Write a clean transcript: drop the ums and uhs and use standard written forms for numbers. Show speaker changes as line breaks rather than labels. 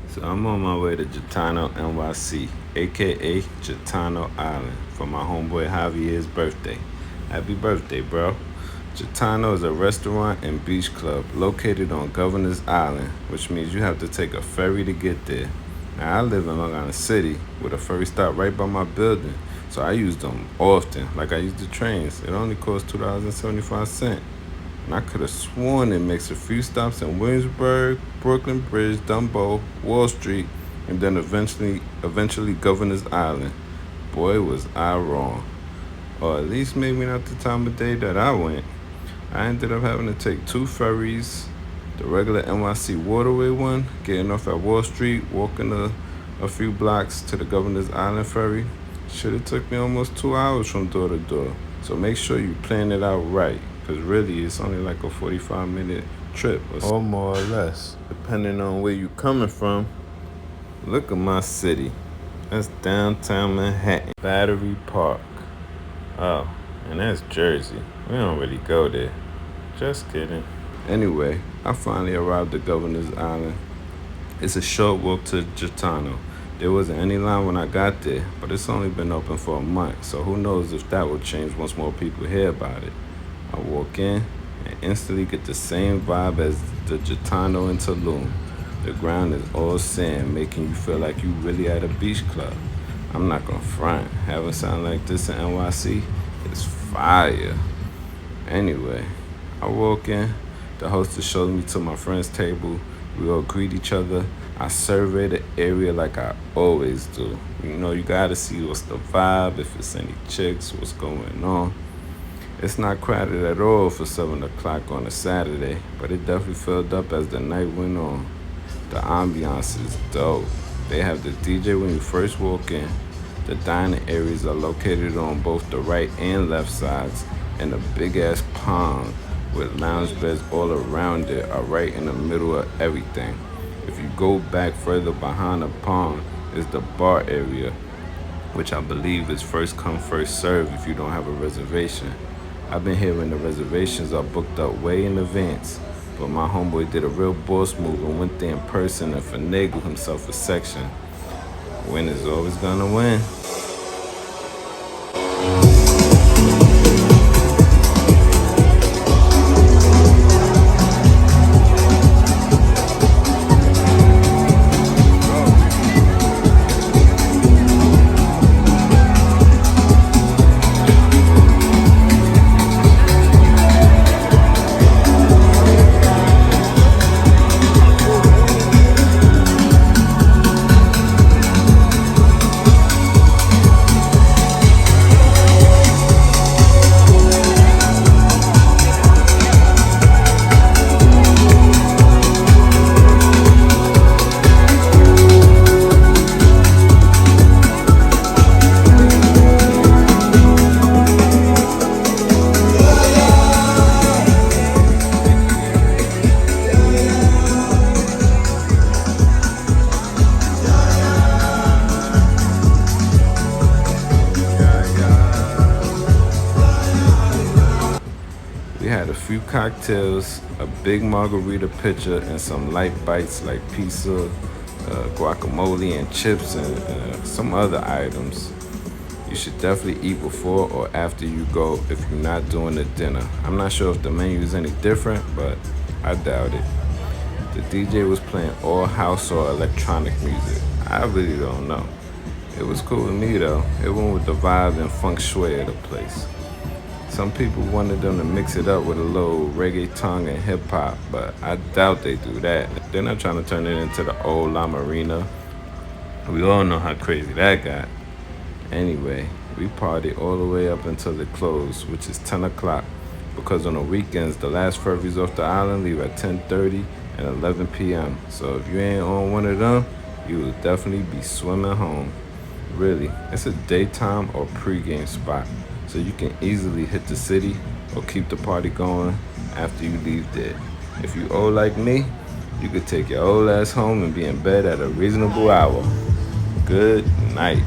So I'm on my way to Gitano NYC, aka Gitano Island, for my homeboy Javier's birthday. Happy birthday, bro. Gitano is a restaurant and beach club located on Governor's Island, which means you have to take a ferry to get there. Now, I live in Long Island City with a ferry stop right by my building, so I use them often, like I use the trains. It only costs $2.75. And I could have sworn it makes a few stops in Williamsburg, Brooklyn Bridge, Dumbo, Wall Street, and then eventually Governor's Island. Boy, was I wrong. Or at least maybe not the time of day that I went. I ended up having to take two ferries, the regular NYC waterway one, getting off at Wall Street, walking a few blocks to the Governor's Island ferry. Should have took me almost 2 hours from door to door. So make sure you plan it out right, because really it's only like a 45-minute trip, or more or less, depending on where you coming from. Look at my city. That's downtown Manhattan, Battery Park. Oh, and that's Jersey. We don't really go there. Just kidding. Anyway, I finally arrived at Governor's Island. It's a short walk to Gitano. There wasn't any line when I got there, but it's only been open for a month, so who knows if that will change once more people hear about it. I walk in and instantly get the same vibe as the Gitano in Tulum. The ground is all sand, making you feel like you really at a beach club. I'm not gonna front. Having something like this in NYC is fire. Anyway, I walk in. The hostess shows me to my friend's table. We all greet each other. I survey the area like I always do. You know, you gotta see what's the vibe, if it's any chicks, what's going on. It's not crowded at all for 7 o'clock on a Saturday, but it definitely filled up as the night went on. The ambiance is dope. They have the DJ when you first walk in. The dining areas are located on both the right and left sides, and a big ass pond with lounge beds all around it are right in the middle of everything. If you go back further behind the pond is the bar area, which I believe is first come first serve if you don't have a reservation. I've been hearing the reservations are booked up way in advance, but my homeboy did a real boss move and went there in person and finagled himself a section. Winner's always gonna win. We had a few cocktails, a big margarita pitcher, and some light bites like pizza, guacamole, and chips, and some other items. You should definitely eat before or after you go if you're not doing the dinner. I'm not sure if the menu is any different, but I doubt it. The DJ was playing all house or electronic music. I really don't know. It was cool with me though. It went with the vibe and feng shui of the place. Some people wanted them to mix it up with a little reggaeton and hip hop, but I doubt they do that. They're not trying to turn it into the old La Marina. We all know how crazy that got. Anyway, we partied all the way up until it closed, which is 10 o'clock, because on the weekends, the last ferries off the island leave at 10:30 and 11 p.m. So if you ain't on one of them, you will definitely be swimming home. Really, it's a daytime or pregame spot, so you can easily hit the city or keep the party going after you leave there. If you old like me, you could take your old ass home and be in bed at a reasonable hour. Good night.